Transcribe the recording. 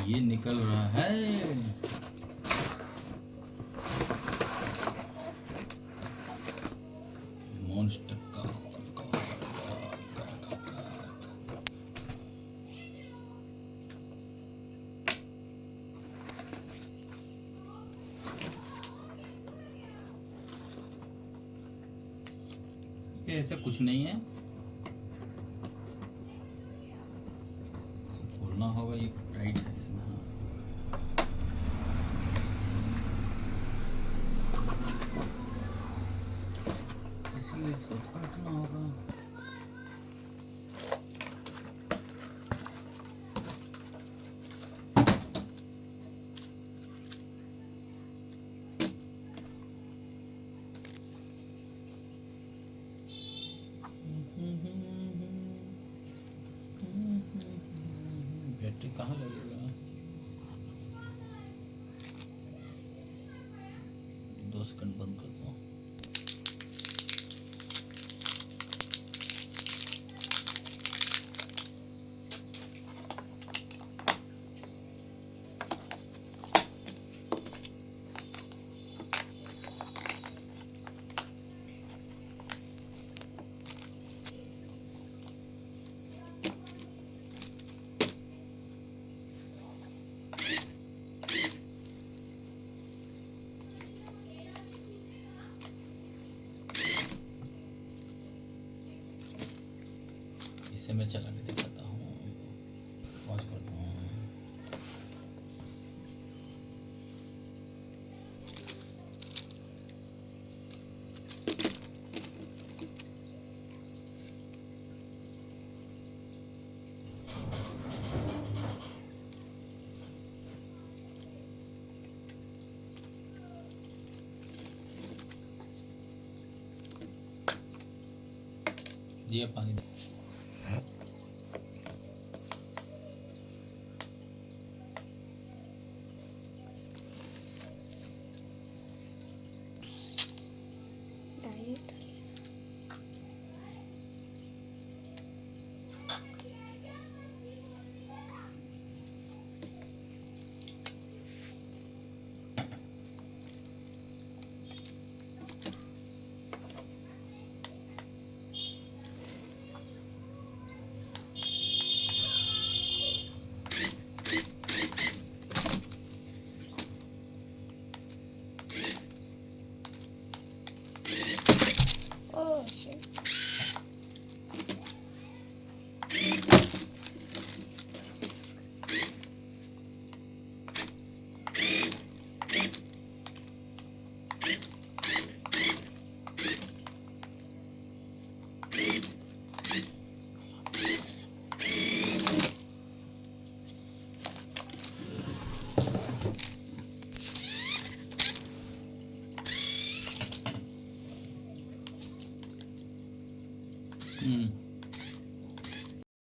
ये निकल रहा है। मॉन्स्टर का ऐसा कुछ नहीं है, खोलना होगा। ये टाइट है इसमें। हाँ, इसलिए इसको काटना होगा। बैटरी कहाँ लगेगा? 2 सेकंड बंद कर दो। इसे मैं चला के दिखाता हूँ। पॉज करता हूँ। ये पानी दे। Oh shit. हम्म